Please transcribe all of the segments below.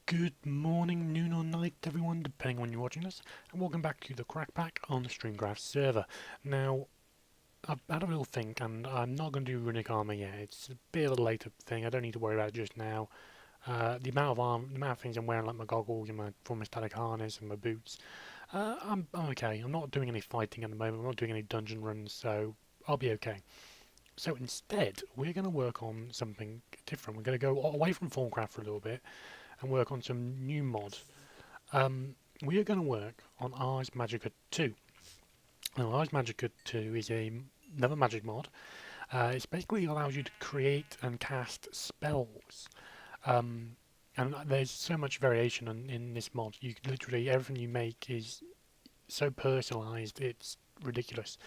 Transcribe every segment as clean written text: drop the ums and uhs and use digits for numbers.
Good morning, noon or night everyone, depending on when you're watching this, and welcome back to the Crackpack on the Streamcraft server. Now, I've had a little think, and I'm not going to do runic armor yet. It's a bit of a later thing, I don't need to worry about it just now. The amount of things I'm wearing, like my goggles and my full metallic harness and my boots, I'm okay. I'm not doing any fighting at the moment, I'm not doing any dungeon runs, so I'll be okay. So instead, we're going to work on something different. We're going to go away from Formcraft for a little bit, and work on some new mod. We are going to work on Ars Magica 2. Now, Ars Magica 2 is another magic mod. It basically allows you to create and cast spells. And there's so much variation in this mod. You literally, everything you make is so personalised, it's ridiculous.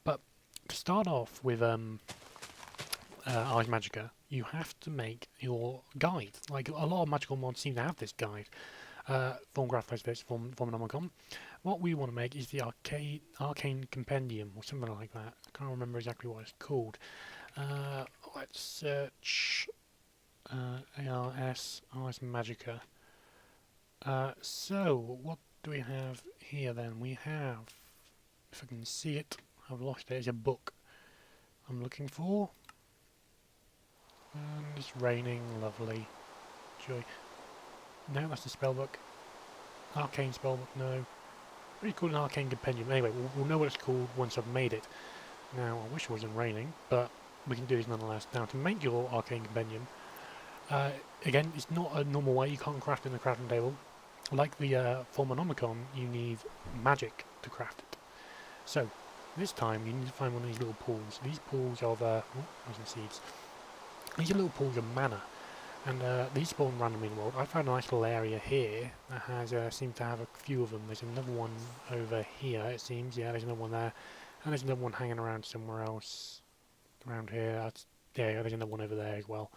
But to start off with Ars Magica, you have to make your guide. Like, a lot of magical mods seem to have this guide. Formcraft has this, Formnomicon. What we want to make is the Arcane Compendium, or something like that. I can't remember exactly what it's called. Let's search Ars Magica. So, what do we have here then? We have, if I can see it, I've lost it, it's a book I'm looking for. And it's raining, lovely. Joy. No, that's the spellbook. Arcane spellbook, no. Pretty cool, an Arcane Compendium. Anyway, we'll know what it's called once I've made it. Now, I wish it wasn't raining, but we can do this nonetheless. Now, to make your Arcane Compendium, again, it's not a normal way. You can't craft it in the crafting table. Like the Formnomicon, you need magic to craft it. So, this time, you need to find one of these little pools. These pools of, seeds. These are little pools of mana, and these spawn randomly in the world. I found a nice little area here that has seems to have a few of them. There's another one over here, it seems. Yeah, there's another one there, and there's another one hanging around somewhere else around here. Yeah, there's another one over there as well.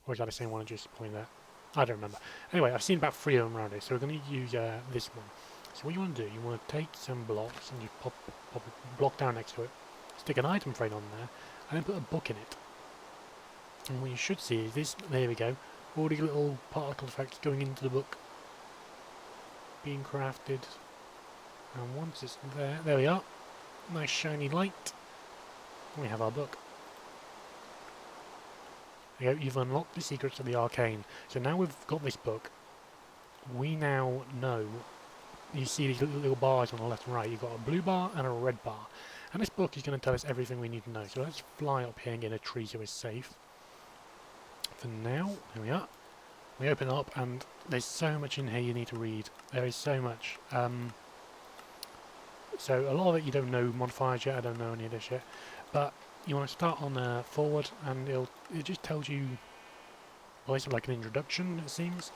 Or is that the same one I just pointed at? I don't remember. Anyway, I've seen about 3 of them around here, so we're going to use this one. So what you want to do, you want to take some blocks and you pop a block down next to it, stick an item frame on there, and then put a book in it. And what you should see is this, there we go, all these little particle effects going into the book, being crafted, and once it's there we are, nice shiny light, and we have our book. There you go, you've unlocked the secrets of the arcane. So now we've got this book, we now know, you see these little bars on the left and right, you've got a blue bar and a red bar, and this book is going to tell us everything we need to know. So let's fly up here and get a tree so it's safe. For now, here we are. We open it up and there's so much in here you need to read. There is so much. So a lot of it you don't know modifiers yet, I don't know any of this yet. But you want to start on forward and it just tells you, well, it's like an introduction it seems.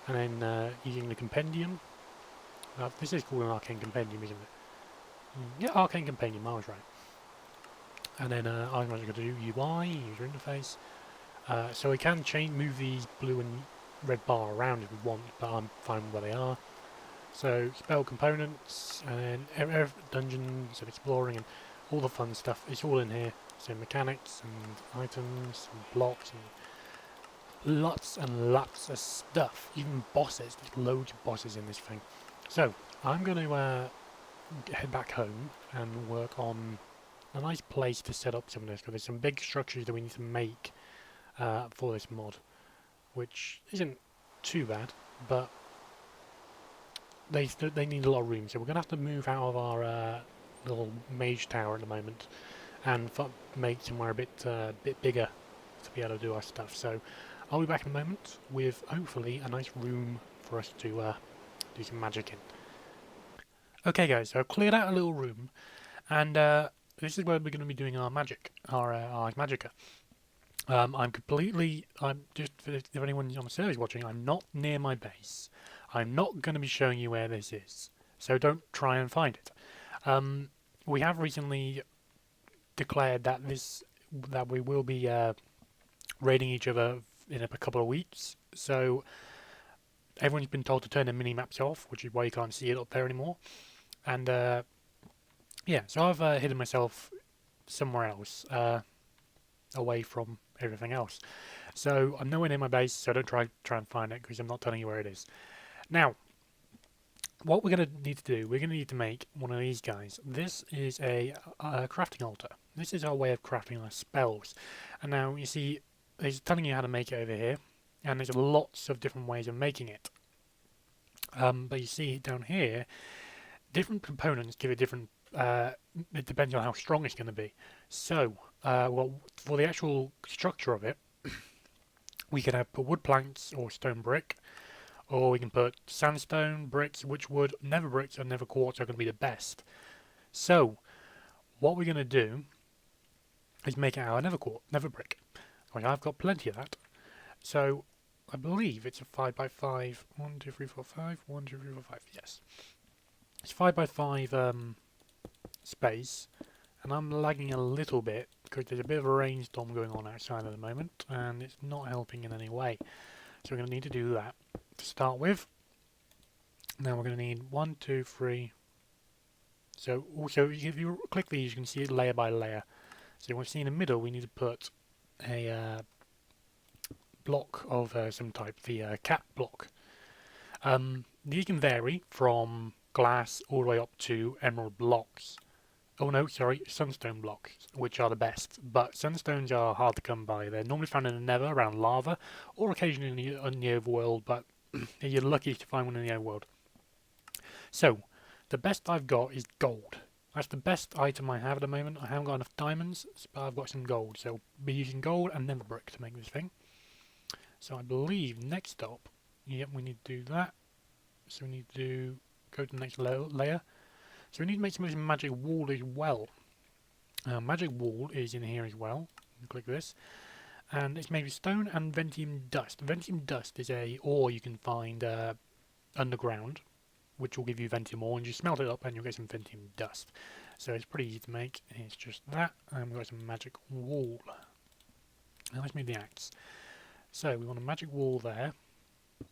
And then using the compendium. This is called an Arcane Compendium, isn't it? Yeah, Arcane Compendium, I was right. And then I'm going to do UI, user interface. So we can move these blue and red bar around if we want, but I'm fine with where they are. So spell components and dungeons and exploring and all the fun stuff, it's all in here. So mechanics and items and blocks and lots of stuff. Even bosses, there's loads of bosses in this thing. So I'm going to head back home and work on a nice place to set up some of this, because there's some big structures that we need to make for this mod, which isn't too bad, but they need a lot of room, so we're going to have to move out of our little mage tower at the moment and make somewhere a bit bigger to be able to do our stuff. So I'll be back in a moment with hopefully a nice room for us to do some magic in. Okay guys, so I've cleared out a little room, and this is where we're going to be doing our magic, our Magica. I'm just, if anyone on the server is watching, I'm not near my base. I'm not going to be showing you where this is, so don't try and find it. We have recently declared that we will be raiding each other in a couple of weeks, so everyone's been told to turn their mini-maps off, which is why you can't see it up there anymore. And yeah, so I've hidden myself somewhere else, away from everything else. So I'm nowhere near my base, so don't try and find it because I'm not telling you where it is. Now, what we're going to need to do, we're going to need to make one of these guys. This is a crafting altar. This is our way of crafting our spells. And now you see, it's telling you how to make it over here, and there's lots of different ways of making it. But you see down here, different components give it different. It depends on how strong it's going to be. So, well, for the actual structure of it, we can have put wood planks or stone brick, or we can put sandstone, bricks, which wood, nether bricks and nether quartz are going to be the best. So, what we're going to do is make our nether brick. Like, I've got plenty of that. So, I believe it's a 5x5. 1, 2, 3, 4, 5. 1, 2, 3, 4, 5. Yes. It's 5x5 space, and I'm lagging a little bit because there's a bit of a rainstorm going on outside at the moment, and it's not helping in any way. So we're going to need to do that to start with. Now we're going to need 1, 2, 3. So also, if you click these, you can see it layer by layer. So we see in the middle, we need to put a block of some type, the cap block. These can vary from glass all the way up to emerald blocks. Oh no, sorry, sunstone blocks, which are the best. But sunstones are hard to come by. They're normally found in the nether around lava, or occasionally in the overworld, but you're lucky to find one in the overworld. So, the best I've got is gold. That's the best item I have at the moment. I haven't got enough diamonds, but I've got some gold. So, I'll be using gold and nether brick to make this thing. So, I believe next up, yep, we need to do that. So, we need to go to the next layer. So we need to make some of this magic wall as well. Magic wall is in here as well. Click this. And it's made of stone and ventium dust. Ventium dust is a ore you can find underground, which will give you ventium ore, and you smelt it up and you'll get some ventium dust. So it's pretty easy to make. It's just that, and we've got some magic wall. Now let's move the axe. So we want a magic wall there.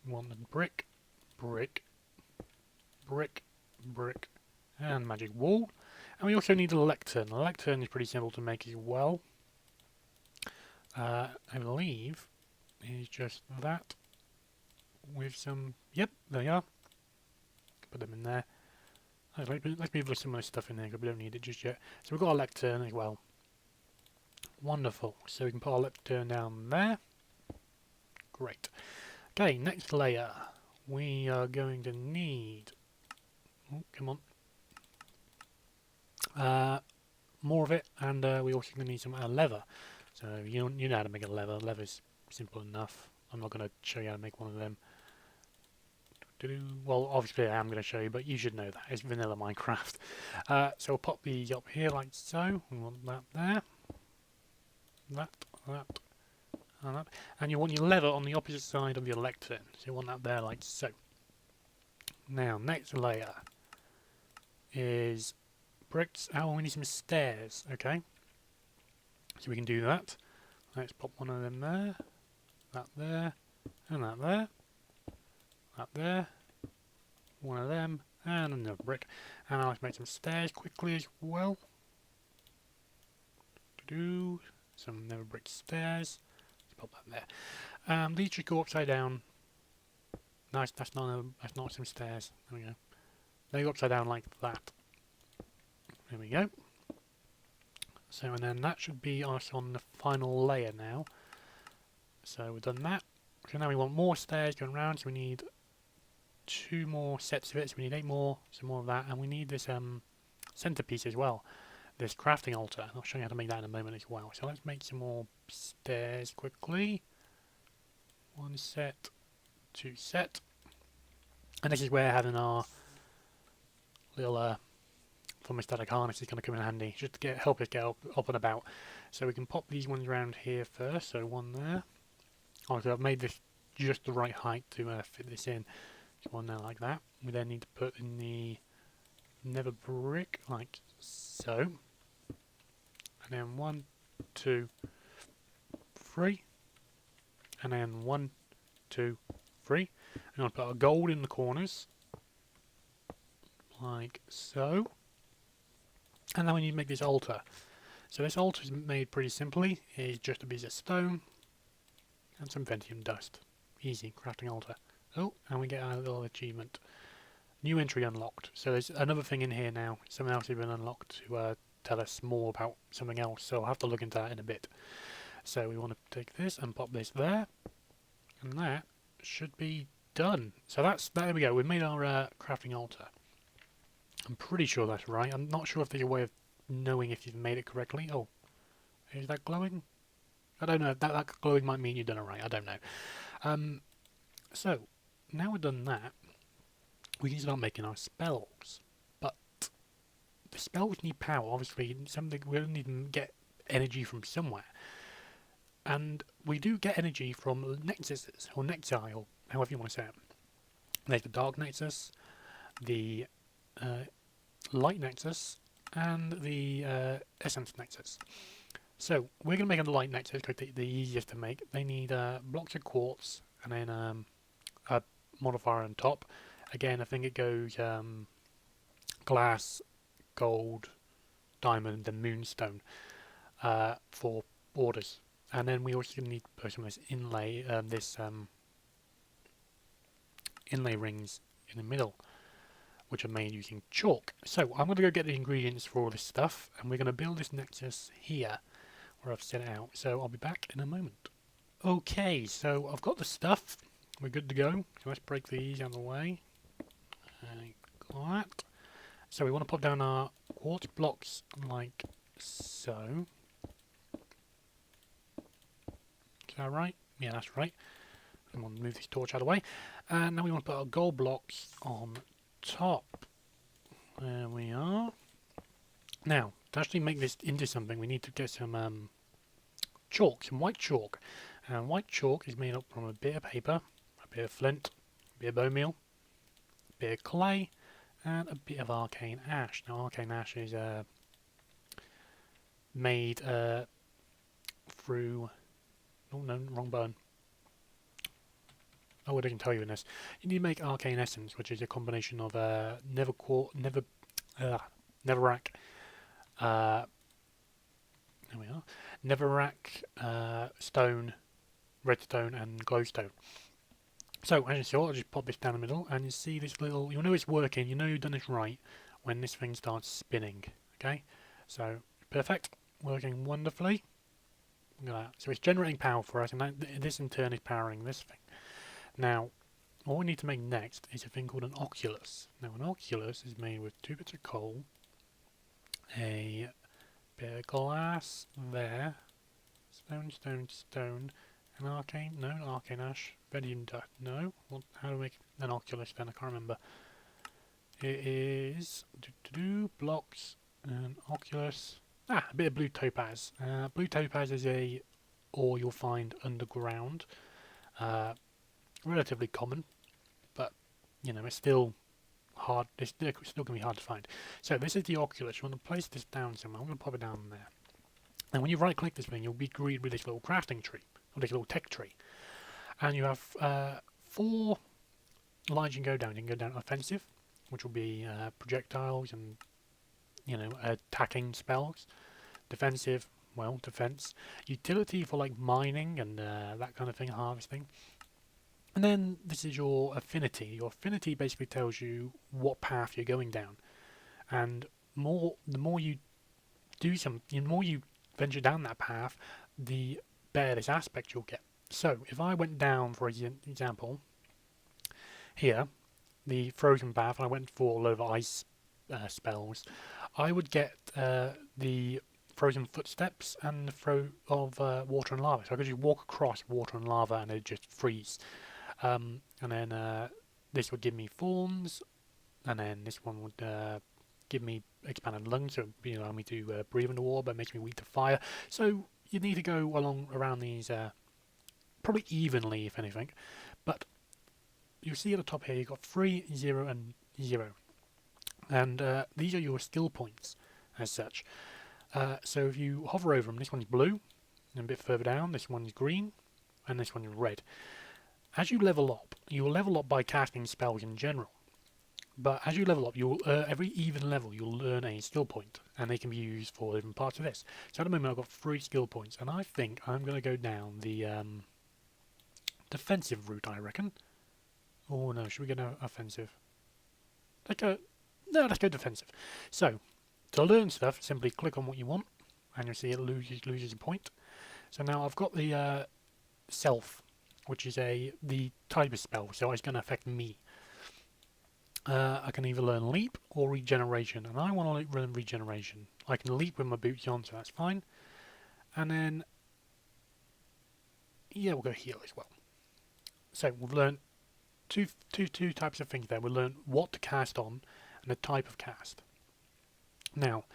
We want the brick, brick, brick, brick, and magic wall. And we also need a lectern. A lectern is pretty simple to make as well. I believe is just that with some, yep, there you are. Put them in there. Let's move some of this stuff in there because we don't need it just yet. So we've got a lectern as well. Wonderful. So we can put our lectern down there. Great. Okay, next layer. We are going to need, oh, come on. More of it, and we also going to need some leather. So you know how to make a leather. Leather's simple enough. I'm not going to show you how to make one of them. Well, obviously I am going to show you, but you should know that. It's vanilla Minecraft. So we'll pop these up here like so. We want that there. That, and that. And you want your leather on the opposite side of your lectern. So you want that there like so. Now, next layer is bricks. Oh, we need some stairs, okay. So we can do that. Let's pop one of them there, that there, and that there, that there, one of them, and another brick. And I'll make some stairs quickly as well. Some nether brick stairs. Let's pop that there. These should go upside down. Nice, that's not some stairs. There we go. They go upside down like that. There we go. So, and then that should be us on the final layer now. So we've done that. So now we want more stairs going around, so we need 2 more sets of it, so we need 8 more, some more of that, and we need this centerpiece as well, this crafting altar. I'll show you how to make that in a moment as well. So let's make some more stairs quickly. 1 set, 2 set. And this is where having our little thermostatic harness is going to come in handy, just to help us get up and about. So we can pop these ones around here first, so one there. Oh, so I've made this just the right height to fit this in. So one there like that. We then need to put in the nether brick like so. And then 1, 2, 3. And then 1, 2, 3. And I'll put our gold in the corners. Like so. And then we need to make this altar. So this altar is made pretty simply. It's just a piece of stone and some Ventium dust. Easy, crafting altar. Oh, and we get our little achievement. New entry unlocked. So there's another thing in here now. Something else has been unlocked to tell us more about something else. So I'll have to look into that in a bit. So we want to take this and pop this there. And that should be done. So there we go. We've made our crafting altar. I'm pretty sure that's right. I'm not sure if there's a way of knowing if you've made it correctly. Oh, is that glowing? I don't know. That glowing might mean you've done it right. I don't know. So, now we've done that, we can start making our spells. But the spells need power. Obviously, something we need to get energy from somewhere. And we do get energy from nexuses, or nexi, or however you want to say it. There's the dark nexus, the light nexus, and the essence nexus. So we're going to make a light nexus because the easiest to make. They need blocks of quartz and then a modifier on top. Again, I think it goes glass, gold, diamond, and moonstone for borders. And then we also need to put some of this inlay, inlay rings in the middle, which are made using chalk. So I'm going to go get the ingredients for all this stuff, and we're going to build this nexus here, where I've set it out. So I'll be back in a moment. Okay, so I've got the stuff. We're good to go. So let's break these out of the way. Like that. So we want to put down our quartz blocks like so. Is that right? Yeah, that's right. I'm going to move this torch out of the way. And now we want to put our gold blocks on top. There we are. Now, to actually make this into something, we need to get some chalk, some white chalk. And white chalk is made up from a bit of paper, a bit of flint, a bit of bone meal, a bit of clay, and a bit of arcane ash. Now, arcane ash is made through... Oh no, wrong button. Oh, what I can tell you in this. You need to make arcane essence, which is a combination of netherrack, there we are, netherrack, stone, redstone, and glowstone. So as you saw, I'll just pop this down the middle, and you see this little. You'll know it's working. You know you've done this right when this thing starts spinning. Okay, so perfect, working wonderfully. Look at that. So it's generating power for us, and this in turn is powering this thing. Now, what we need to make next is a thing called an oculus. Now, an oculus is made with 2 bits of coal, a bit of glass there, stone, stone, stone, an arcane, no, an arcane ash, Vedium dust, no. Well, how do we make an oculus then? I can't remember. It is blocks and oculus. A bit of blue topaz. Blue topaz is a ore you'll find underground. Relatively common, but you know it's still hard. It's still going to be hard to find. So this is the oculus. You want to place this down somewhere. I'm going to pop it down there. And when you right-click this thing, you'll be greeted with this little crafting tree, or this little tech tree. And you have 4 lines you can go down. You can go down offensive, which will be projectiles and attacking spells. Defensive, well, defense. Utility for like mining and that kind of thing, harvesting. And then this is your affinity. Your affinity basically tells you what path you're going down. And the more you do the more you venture down that path, the better this aspect you'll get. So if I went down, for example, here, the frozen path, and I went for all over ice spells, I would get the frozen footsteps and the flow of water and lava. So I could just walk across water and lava and it'd just freeze. And then this would give me thorns, and then this one would give me expanded lungs, so it would allow me to breathe underwater, but it makes me weak to fire. So you need to go around these probably evenly, if anything. But you see at the top here, you've got 3, 0, and 0. And these are your skill points, as such. So if you hover over them, this one's blue, and a bit further down, this one's green, and this one's red. As you level up, you will level up by casting spells in general. But as you level up, you'll every even level you'll learn a skill point, and they can be used for different parts of this. So at the moment I've got 3 skill points, and I think I'm going to go down the defensive route, I reckon. Oh no, should we go offensive? No, let's go defensive. So, to learn stuff, simply click on what you want, and you'll see it loses a point. So now I've got the self, which is the type of spell, so it's going to affect me. I can either learn leap or regeneration, and I want to learn regeneration. I can leap with my boots on, so that's fine. And then, yeah, we'll go heal as well. So we've learned two types of things there. We'll learn what to cast on and the type of cast. Now,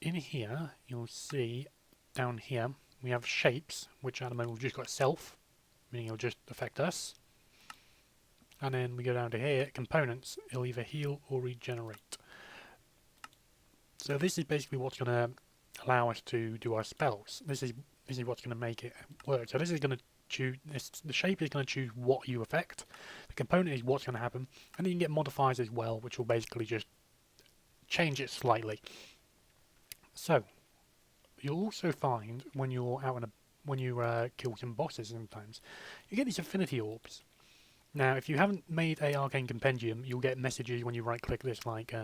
in here, you'll see down here we have shapes, which at the moment we've just got self, meaning it'll just affect us. And then we go down to here, components, it'll either heal or regenerate. So this is basically what's going to allow us to do our spells. This is what's going to make it work. So this is going to choose, the shape is going to choose what you affect, the component is what's going to happen, and then you can get modifiers as well, which will basically just change it slightly. So you'll also find when you're out when you kill some bosses sometimes, you get these affinity orbs. Now, if you haven't made a arcane compendium, you'll get messages when you right-click this, like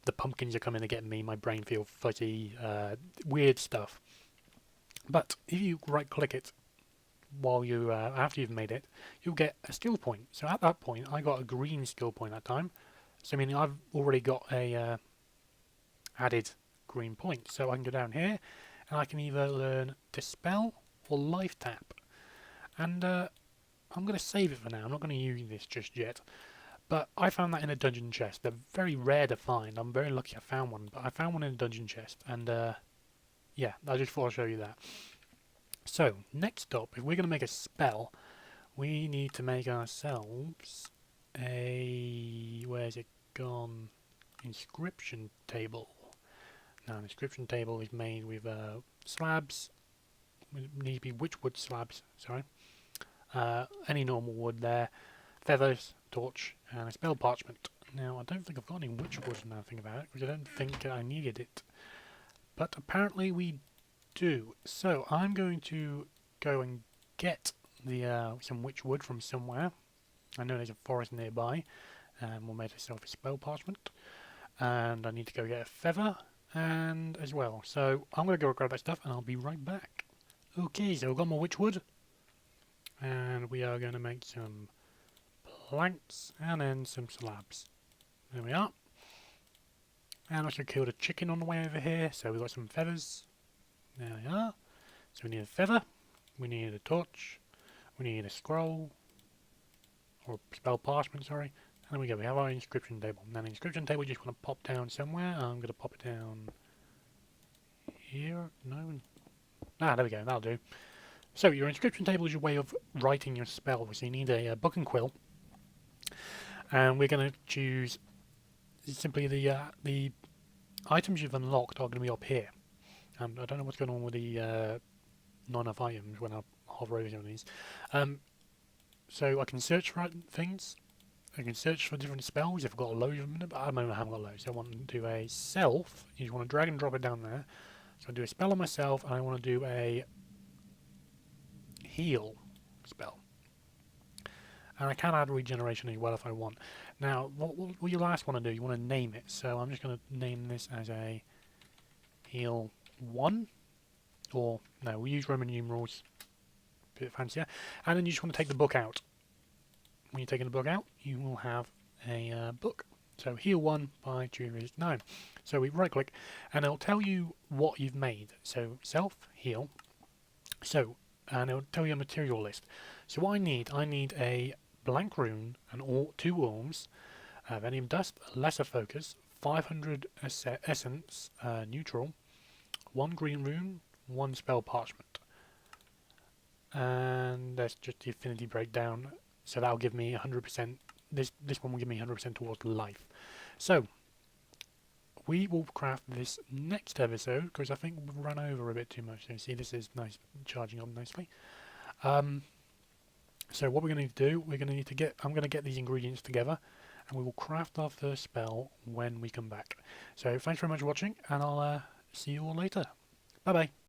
the pumpkins are coming to get me, my brain feels fuzzy, weird stuff. But if you right-click it while you after you've made it, you'll get a skill point. So at that point, I got a green skill point that time. So meaning I've already got a added green point. So I can go down here, and I can either learn Dispel or Life Tap. And I'm going to save it for now. I'm not going to use this just yet. But I found that in a dungeon chest. They're very rare to find. I'm very lucky I found one. But I found one in a dungeon chest. And yeah, I just thought I'd show you that. So, next up, if we're going to make a spell, we need to make ourselves a... where's it gone? Inscription table. Now, an inscription table is made with slabs. It need to be witchwood slabs, sorry. Any normal wood there, feathers, torch, and a spell parchment. Now, I don't think I've got any witchwood now I think about it, because I don't think I needed it. But apparently we do. So, I'm going to go and get the some witchwood from somewhere. I know there's a forest nearby, and we'll make ourselves a spell parchment. And I need to go get a feather, and as well. So, I'm going to go grab that stuff, and I'll be right back. Okay, so I've got my witchwood. And we are going to make some planks and then some slabs. There we are. And also killed a chicken on the way over here, so we've got some feathers. There we are. So we need a feather, we need a torch, we need a scroll, or spell parchment, sorry. And there we go, we have our inscription table. Now the inscription table you just want to pop down somewhere. I'm going to pop it down here. No. Ah, there we go, that'll do. So your inscription table is your way of writing your spell. So you need a book and quill, and we're going to choose simply the items you've unlocked are going to be up here. And I don't know what's going on with the not enough items when I hover over some of these. So I can search for things. I can search for different spells if I've got loads of them, but at the moment I haven't got loads. So I want to do a self. You just want to drag and drop it down there. So I do a spell on myself, and I want to do a heal spell, and I can add regeneration as well if I want. Now what you last want to do, you want to name it, so I'm just going to name this as a heal 1, or no, we'll use Roman numerals, a bit fancier. And then you just want to take the book out. When you're taking the book out, you will have a book. So heal 1 by Julius 9. So we right click and it'll tell you what you've made. So self, heal. So and it'll tell you a material list. So what I need a blank rune and 2 worms, Venium dust, lesser focus, 500 essence, neutral, 1 green rune, 1 spell parchment. And that's just the affinity breakdown. So that'll give me 100%. This one will give me 100% towards life. So we will craft this next episode, because I think we've run over a bit too much. So you see, this is nice, charging up nicely. So what we're going to need to do, I'm going to get these ingredients together, and we will craft our first spell when we come back. So thanks very much for watching, and I'll see you all later. Bye bye.